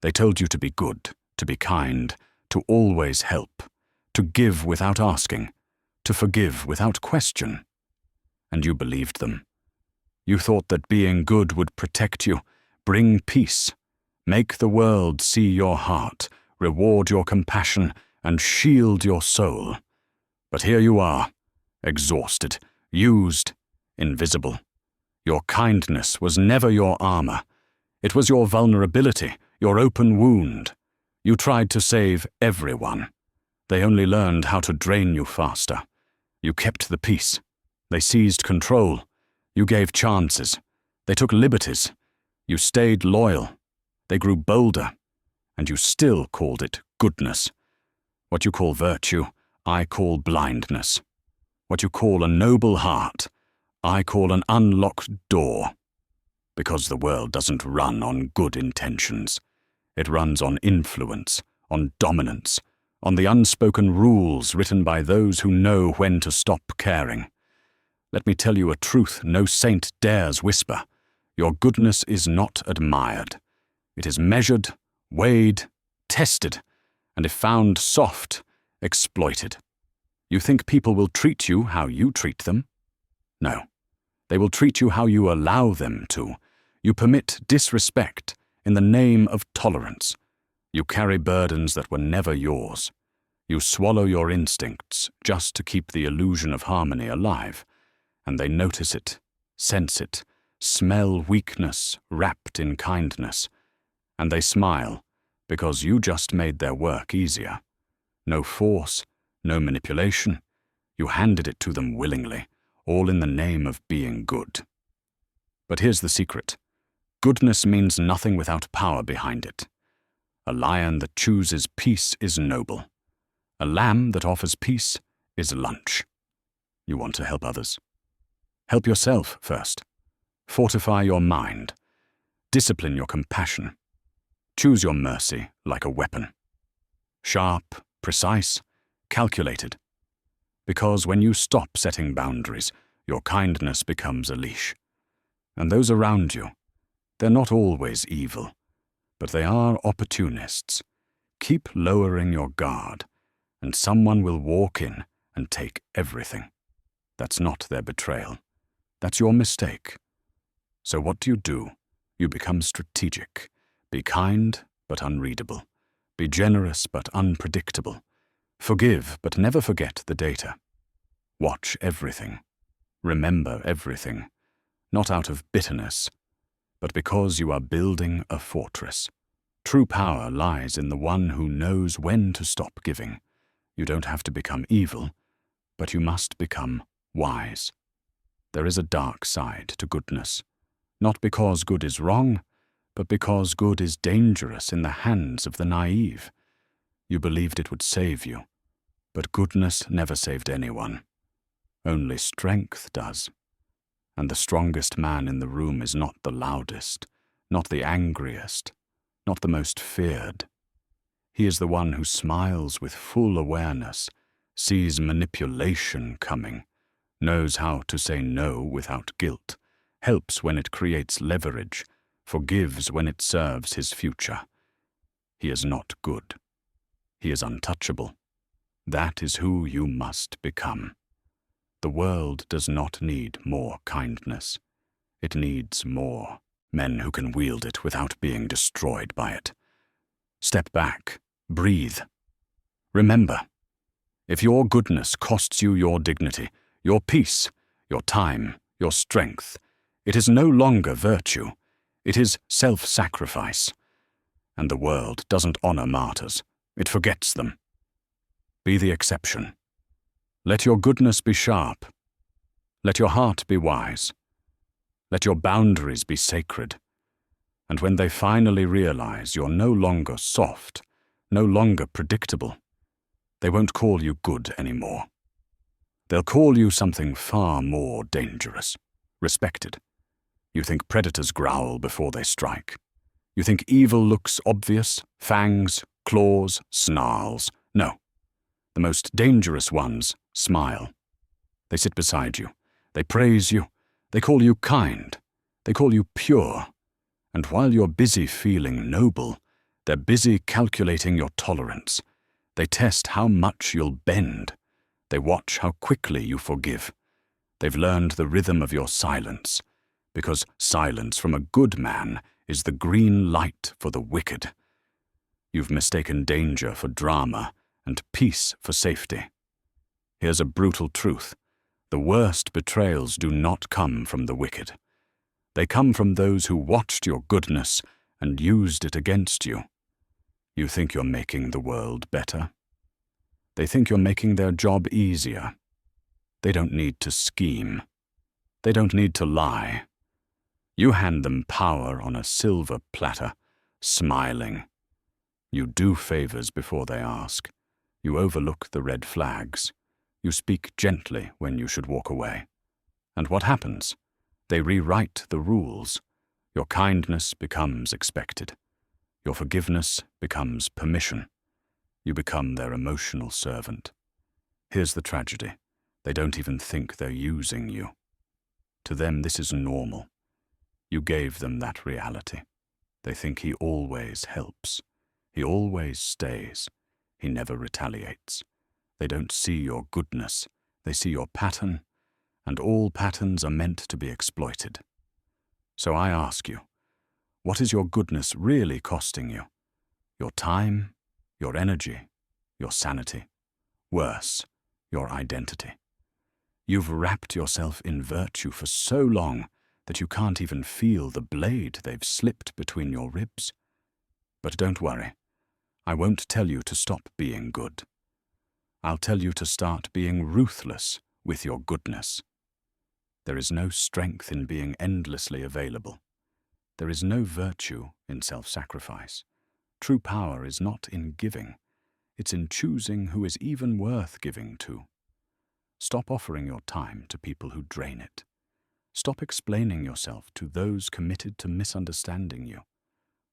They told you to be good, to be kind, to always help, to give without asking, to forgive without question. And you believed them. You thought that being good would protect you, bring peace, make the world see your heart, reward your compassion, and shield your soul. But here you are, exhausted, used, invisible. Your kindness was never your armor. It was your vulnerability, your open wound. You tried to save everyone. They only learned how to drain you faster. You kept the peace. They seized control. You gave chances. They took liberties. You stayed loyal. They grew bolder. And you still called it goodness. What you call virtue, I call blindness. What you call a noble heart, I call an unlocked door. Because the world doesn't run on good intentions. It runs on influence, on dominance, on the unspoken rules written by those who know when to stop caring. Let me tell you a truth no saint dares whisper. Your goodness is not admired. It is measured, weighed, tested, and if found soft, exploited. You think people will treat you how you treat them? No. They will treat you how you allow them to. You permit disrespect in the name of tolerance. You carry burdens that were never yours. You swallow your instincts just to keep the illusion of harmony alive, and they notice it, sense it, smell weakness wrapped in kindness, and they smile because you just made their work easier. No force, no manipulation. You handed it to them willingly, all in the name of being good. But here's the secret. Goodness means nothing without power behind it. A lion that chooses peace is noble. A lamb that offers peace is lunch. You want to help others? Help yourself first. Fortify your mind. Discipline your compassion. Choose your mercy like a weapon. Sharp, precise, calculated. Because when you stop setting boundaries, your kindness becomes a leash. And those around you, they're not always evil, but they are opportunists. Keep lowering your guard, and someone will walk in and take everything. That's not their betrayal. That's your mistake. So what do? You become strategic. Be kind, but unreadable. Be generous, but unpredictable. Forgive, but never forget the data. Watch everything. Remember everything. Not out of bitterness, but because you are building a fortress. True power lies in the one who knows when to stop giving. You don't have to become evil, but you must become wise. There is a dark side to goodness, not because good is wrong, but because good is dangerous in the hands of the naive. You believed it would save you, but goodness never saved anyone. Only strength does. And the strongest man in the room is not the loudest, not the angriest, not the most feared. He is the one who smiles with full awareness, sees manipulation coming, knows how to say no without guilt, helps when it creates leverage, forgives when it serves his future. He is not good. He is untouchable. That is who you must become. The world does not need more kindness. It needs more men who can wield it without being destroyed by it. Step back. Breathe. Remember, if your goodness costs you your dignity, your peace, your time, your strength, it is no longer virtue. It is self-sacrifice. And the world doesn't honor martyrs. It forgets them. Be the exception. Let your goodness be sharp. Let your heart be wise. Let your boundaries be sacred. And when they finally realize you're no longer soft, no longer predictable, they won't call you good anymore. They'll call you something far more dangerous, respected. You think predators growl before they strike. You think evil looks obvious, fangs, claws, snarls. No. The most dangerous ones smile. They sit beside you. They praise you. They call you kind. They call you pure. And while you're busy feeling noble, They're busy calculating your tolerance. They test how much you'll bend. They watch how quickly you forgive. They've learned the rhythm of your silence, because silence from a good man is the green light for the wicked. You've mistaken danger for drama and peace for safety. Here's a brutal truth. The worst betrayals do not come from the wicked. They come from those who watched your goodness and used it against you. You think you're making the world better. They think you're making their job easier. They don't need to scheme. They don't need to lie. You hand them power on a silver platter, smiling. You do favors before they ask. You overlook the red flags. You speak gently when you should walk away. And what happens? They rewrite the rules. Your kindness becomes expected. Your forgiveness becomes permission. You become their emotional servant. Here's the tragedy. They don't even think they're using you. To them, this is normal. You gave them that reality. They think he always helps. He always stays. He never retaliates. They don't see your goodness. They see your pattern, and all patterns are meant to be exploited. So I ask you, what is your goodness really costing you? Your time, your energy, your sanity. Worse, your identity. You've wrapped yourself in virtue for so long that you can't even feel the blade they've slipped between your ribs. But don't worry. I won't tell you to stop being good. I'll tell you to start being ruthless with your goodness. There is no strength in being endlessly available. There is no virtue in self-sacrifice. True power is not in giving. It's in choosing who is even worth giving to. Stop offering your time to people who drain it. Stop explaining yourself to those committed to misunderstanding you.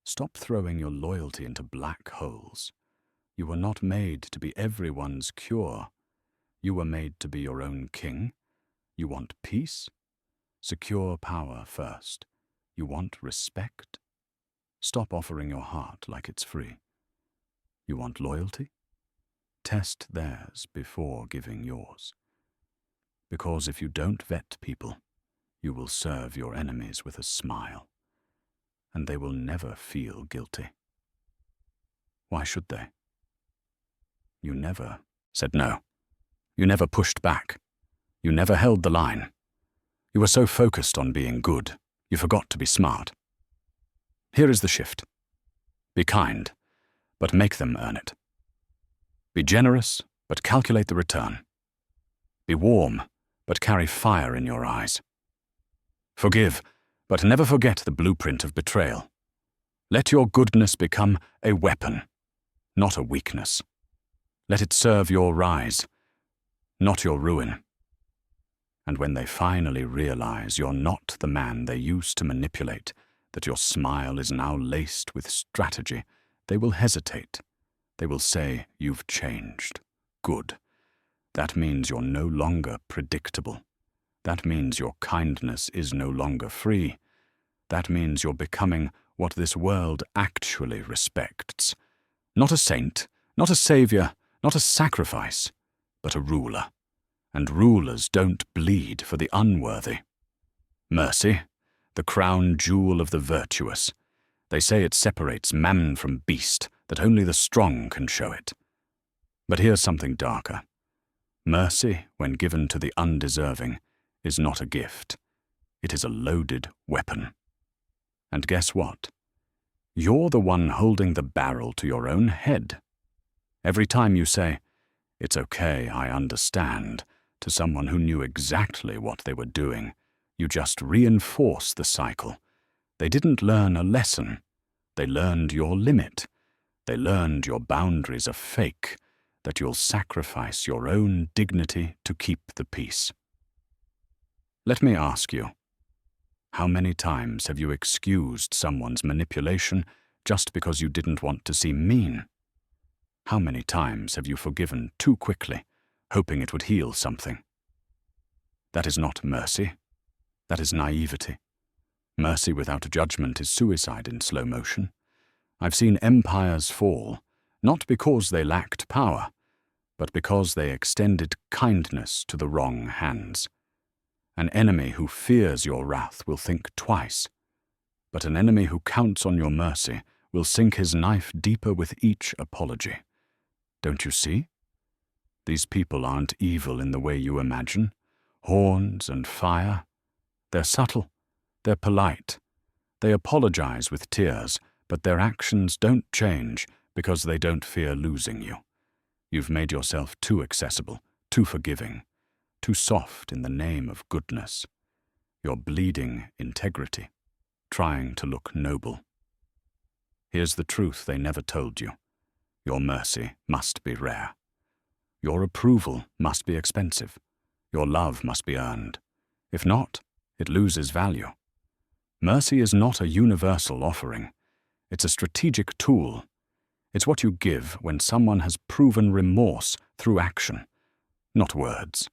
Stop throwing your loyalty into black holes. You were not made to be everyone's cure. You were made to be your own king. You want peace? Secure power first. You want respect? Stop offering your heart like it's free. You want loyalty? Test theirs before giving yours. Because if you don't vet people, you will serve your enemies with a smile, and they will never feel guilty. Why should they? You never said no. You never pushed back. You never held the line. You were so focused on being good, you forgot to be smart. Here is the shift. Be kind, but make them earn it. Be generous, but calculate the return. Be warm, but carry fire in your eyes. Forgive, but never forget the blueprint of betrayal. Let your goodness become a weapon, not a weakness. Let it serve your rise, not your ruin. And when they finally realize you're not the man they used to manipulate, that your smile is now laced with strategy, they will hesitate. They will say, you've changed. Good. That means you're no longer predictable. That means your kindness is no longer free. That means you're becoming what this world actually respects. Not a saint, not a savior, not a sacrifice, but a ruler. And rulers don't bleed for the unworthy. Mercy, the crown jewel of the virtuous. They say it separates man from beast, that only the strong can show it. But here's something darker. Mercy, when given to the undeserving, is not a gift. It is a loaded weapon. And guess what? You're the one holding the barrel to your own head. Every time you say, "It's okay, I understand," to someone who knew exactly what they were doing, you just reinforce the cycle. They didn't learn a lesson. They learned your limit. They learned your boundaries are fake, that you'll sacrifice your own dignity to keep the peace. Let me ask you, how many times have you excused someone's manipulation just because you didn't want to seem mean? How many times have you forgiven too quickly, hoping it would heal something? That is not mercy. That is naivety. Mercy without judgment is suicide in slow motion. I've seen empires fall, not because they lacked power, but because they extended kindness to the wrong hands. An enemy who fears your wrath will think twice, but an enemy who counts on your mercy will sink his knife deeper with each apology. Don't you see? These people aren't evil in the way you imagine. Horns and fire. They're subtle. They're polite. They apologize with tears, but their actions don't change because they don't fear losing you. You've made yourself too accessible, too forgiving, too soft in the name of goodness. You're bleeding integrity, trying to look noble. Here's the truth they never told you. Your mercy must be rare. Your approval must be expensive. Your love must be earned. If not, it loses value. Mercy is not a universal offering. It's a strategic tool. It's what you give when someone has proven remorse through action, not words.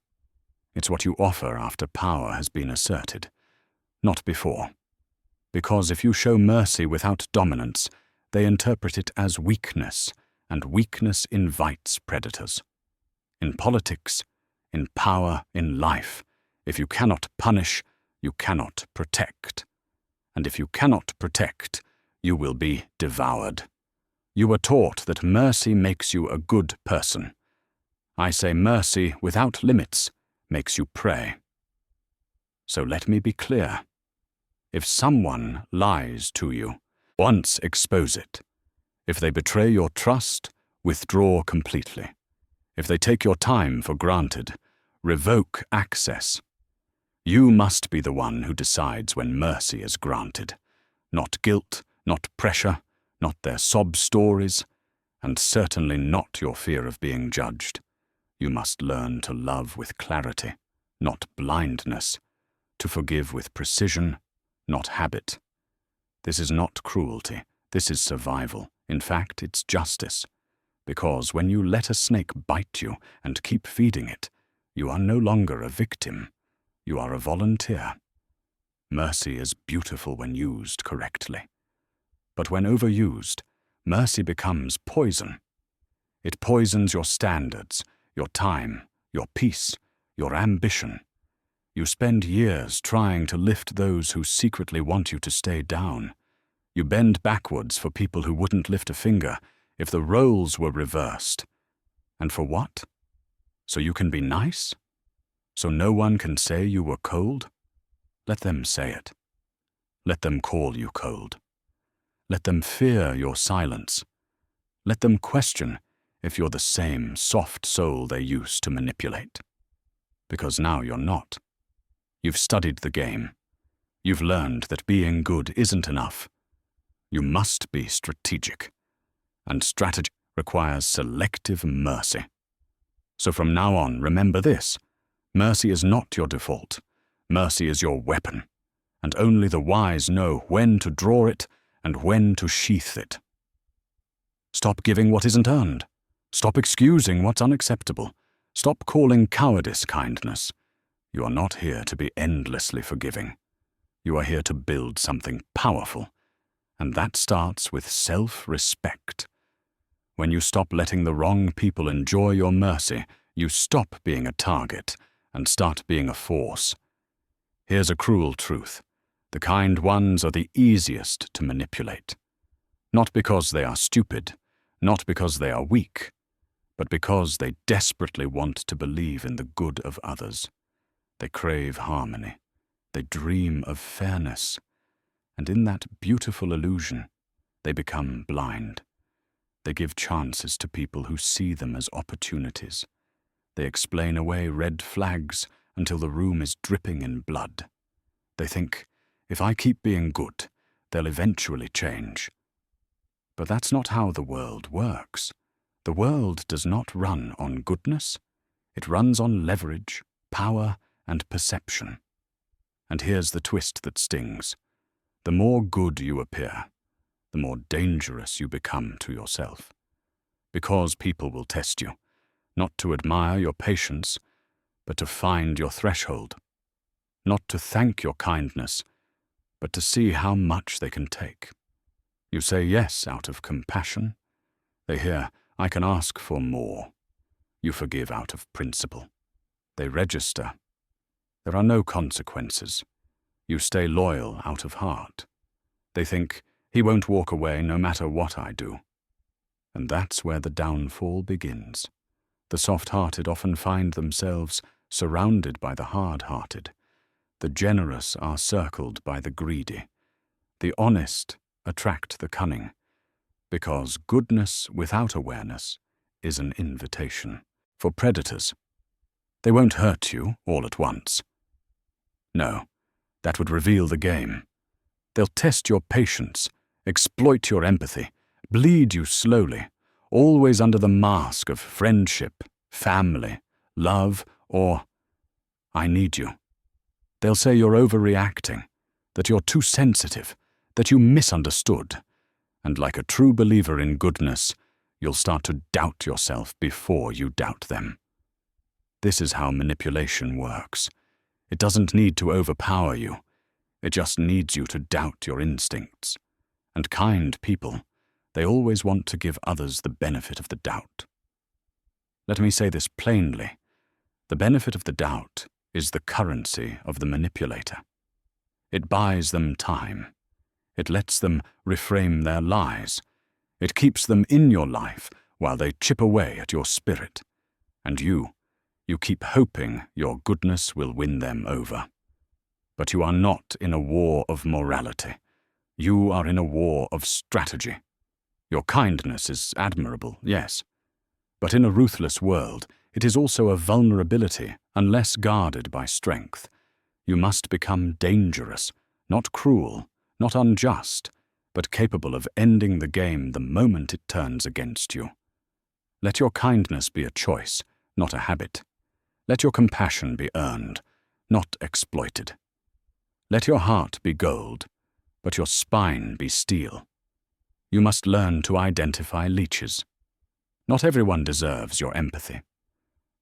It's what you offer after power has been asserted, not before. Because if you show mercy without dominance, they interpret it as weakness, and weakness invites predators. In politics, in power, in life, if you cannot punish, you cannot protect. And if you cannot protect, you will be devoured. You are taught that mercy makes you a good person. I say mercy without limits makes you prey. So let me be clear. If someone lies to you, once expose it. If they betray your trust, withdraw completely. If they take your time for granted, revoke access. You must be the one who decides when mercy is granted. Not guilt, not pressure, not their sob stories, and certainly not your fear of being judged. You must learn to love with clarity, not blindness, to forgive with precision, not habit. This is not cruelty, this is survival. In fact, it's justice. Because when you let a snake bite you and keep feeding it, you are no longer a victim. You are a volunteer. Mercy is beautiful when used correctly. But when overused, mercy becomes poison. It poisons your standards, your time, your peace, your ambition. You spend years trying to lift those who secretly want you to stay down. You bend backwards for people who wouldn't lift a finger if the roles were reversed. And for what? So you can be nice? So no one can say you were cold? Let them say it. Let them call you cold. Let them fear your silence. Let them question if you're the same soft soul they used to manipulate. Because now you're not. You've studied the game. You've learned that being good isn't enough. You must be strategic. And strategy requires selective mercy. So from now on, remember this. Mercy is not your default. Mercy is your weapon. And only the wise know when to draw it and when to sheath it. Stop giving what isn't earned. Stop excusing what's unacceptable. Stop calling cowardice kindness. You are not here to be endlessly forgiving. You are here to build something powerful. And that starts with self-respect. When you stop letting the wrong people enjoy your mercy, you stop being a target and start being a force. Here's a cruel truth. The kind ones are the easiest to manipulate. Not because they are stupid, not because they are weak, but because they desperately want to believe in the good of others. They crave harmony. They dream of fairness. And in that beautiful illusion, they become blind. They give chances to people who see them as opportunities. They explain away red flags until the room is dripping in blood. They think, if I keep being good, they'll eventually change. But that's not how the world works. The world does not run on goodness. It runs on leverage, power, and perception. And here's the twist that stings. The more good you appear, the more dangerous you become to yourself. Because people will test you, not to admire your patience, but to find your threshold. Not to thank your kindness, but to see how much they can take. You say yes out of compassion. They hear, I can ask for more. You forgive out of principle. They register. There are no consequences. You stay loyal out of heart. They think, he won't walk away no matter what I do. And that's where the downfall begins. The soft-hearted often find themselves surrounded by the hard-hearted. The generous are circled by the greedy. The honest attract the cunning, because goodness without awareness is an invitation for predators. They won't hurt you all at once. No, that would reveal the game. They'll test your patience, exploit your empathy, bleed you slowly, always under the mask of friendship, family, love, or I need you. They'll say you're overreacting, that you're too sensitive, that you misunderstood, and like a true believer in goodness, you'll start to doubt yourself before you doubt them. This is how manipulation works. It doesn't need to overpower you. It just needs you to doubt your instincts. And kind people, they always want to give others the benefit of the doubt. Let me say this plainly. The benefit of the doubt is the currency of the manipulator. It buys them time. It lets them reframe their lies. It keeps them in your life while they chip away at your spirit. And you keep hoping your goodness will win them over. But you are not in a war of morality. You are in a war of strategy. Your kindness is admirable, yes. But in a ruthless world, it is also a vulnerability unless guarded by strength. You must become dangerous, not cruel, not unjust, but capable of ending the game the moment it turns against you. Let your kindness be a choice, not a habit. Let your compassion be earned, not exploited. Let your heart be gold, but your spine be steel. You must learn to identify leeches. Not everyone deserves your empathy.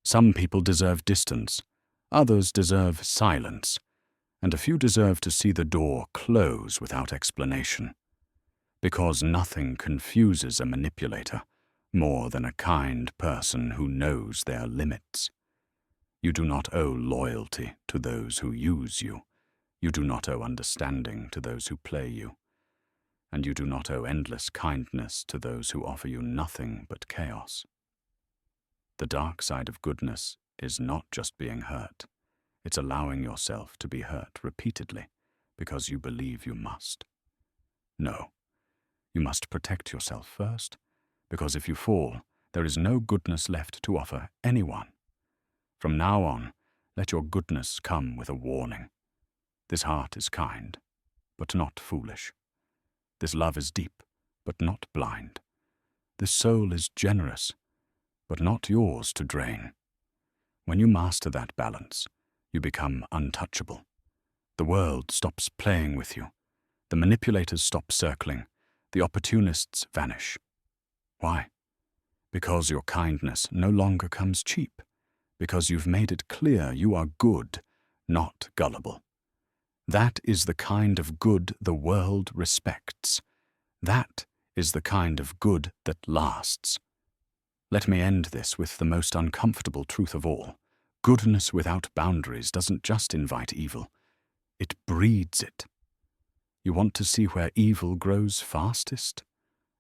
Some people deserve distance, others deserve silence, and a few deserve to see the door close without explanation. Because nothing confuses a manipulator more than a kind person who knows their limits. You do not owe loyalty to those who use you. You do not owe understanding to those who play you. And you do not owe endless kindness to those who offer you nothing but chaos. The dark side of goodness is not just being hurt. It's allowing yourself to be hurt repeatedly because you believe you must. No, you must protect yourself first, because if you fall, there is no goodness left to offer anyone. From now on, let your goodness come with a warning. This heart is kind, but not foolish. This love is deep, but not blind. This soul is generous, but not yours to drain. When you master that balance, you become untouchable. The world stops playing with you. The manipulators stop circling. The opportunists vanish. Why? Because your kindness no longer comes cheap. Because you've made it clear you are good, not gullible. That is the kind of good the world respects. That is the kind of good that lasts. Let me end this with the most uncomfortable truth of all. Goodness without boundaries doesn't just invite evil. It breeds it. You want to see where evil grows fastest?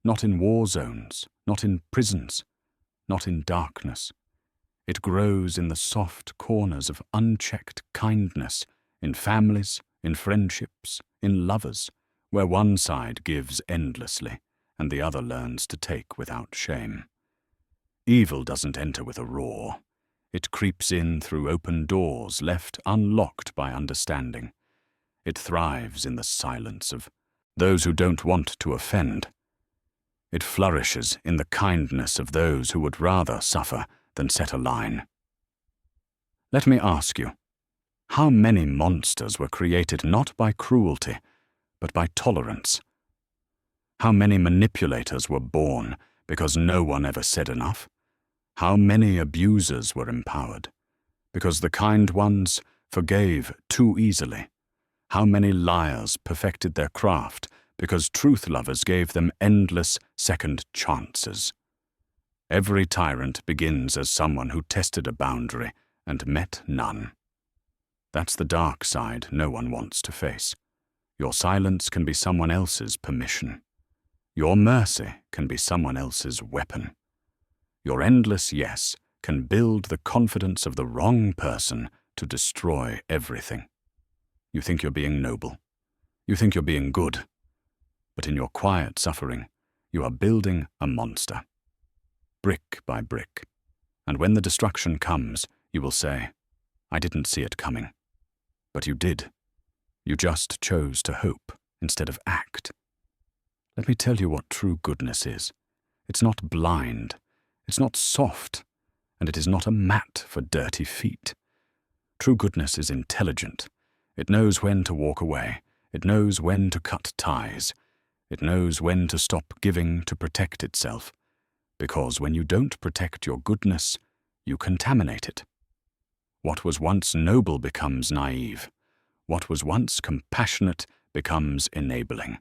Not in war zones, not in prisons, not in darkness. It grows in the soft corners of unchecked kindness, in families, in friendships, in lovers, where one side gives endlessly and the other learns to take without shame. Evil doesn't enter with a roar. It creeps in through open doors left unlocked by understanding. It thrives in the silence of those who don't want to offend. It flourishes in the kindness of those who would rather suffer than set a line. Let me ask you, how many monsters were created not by cruelty, but by tolerance? How many manipulators were born because no one ever said enough? How many abusers were empowered because the kind ones forgave too easily? How many liars perfected their craft because truth lovers gave them endless second chances. Every tyrant begins as someone who tested a boundary and met none. That's the dark side no one wants to face. Your silence can be someone else's permission. Your mercy can be someone else's weapon. Your endless yes can build the confidence of the wrong person to destroy everything. You think you're being noble. You think you're being good. But in your quiet suffering, you are building a monster, brick by brick. And when the destruction comes, you will say, "I didn't see it coming." But you did. You just chose to hope instead of act. Let me tell you what true goodness is. It's not blind, it's not soft, and it is not a mat for dirty feet. True goodness is intelligent. It knows when to walk away. It knows when to cut ties. It knows when to stop giving to protect itself. Because when you don't protect your goodness, you contaminate it. What was once noble becomes naive. What was once compassionate becomes enabling.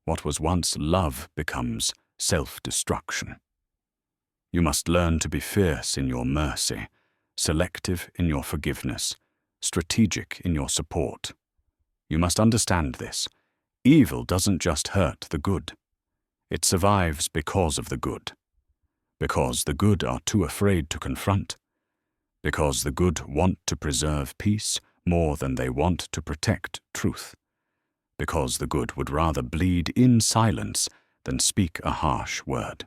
What was once love becomes self-destruction. You must learn to be fierce in your mercy, selective in your forgiveness, strategic in your support. You must understand this. Evil doesn't just hurt the good. It survives because of the good. Because the good are too afraid to confront. Because the good want to preserve peace more than they want to protect truth. Because the good would rather bleed in silence than speak a harsh word.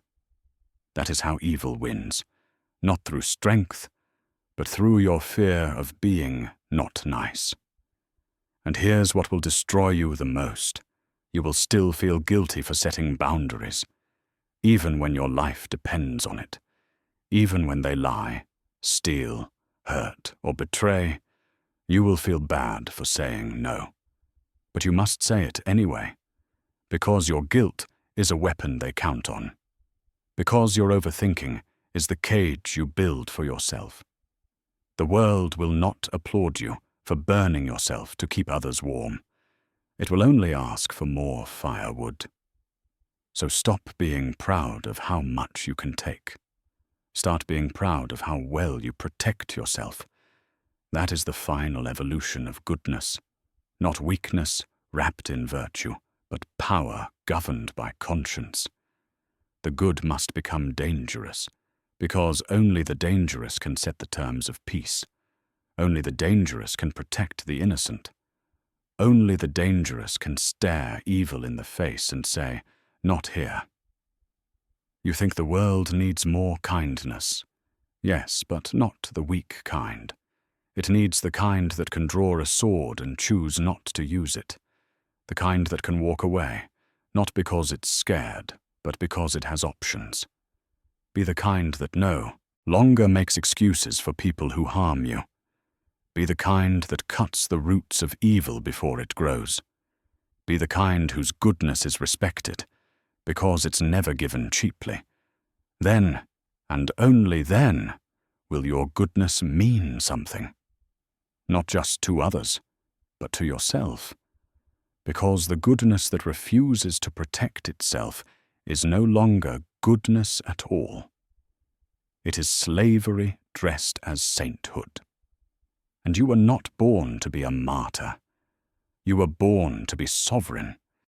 That is how evil wins, not through strength, but through your fear of being not nice. And here's what will destroy you the most. You will still feel guilty for setting boundaries, even when your life depends on it. Even when they lie, steal, hurt, or betray, you will feel bad for saying no. But you must say it anyway, because your guilt is a weapon they count on. Because your overthinking is the cage you build for yourself. The world will not applaud you for burning yourself to keep others warm. It will only ask for more firewood. So stop being proud of how much you can take. Start being proud of how well you protect yourself. That is the final evolution of goodness. Not weakness wrapped in virtue, but power governed by conscience. The good must become dangerous, because only the dangerous can set the terms of peace. Only the dangerous can protect the innocent. Only the dangerous can stare evil in the face and say, "Not here." You think the world needs more kindness. Yes, but not the weak kind. It needs the kind that can draw a sword and choose not to use it. The kind that can walk away, not because it's scared, but because it has options. Be the kind that no longer makes excuses for people who harm you. Be the kind that cuts the roots of evil before it grows. Be the kind whose goodness is respected, because it's never given cheaply. Then, and only then, will your goodness mean something. Not just to others, but to yourself. Because the goodness that refuses to protect itself is no longer goodness at all. It is slavery dressed as sainthood. And you were not born to be a martyr. You were born to be sovereign.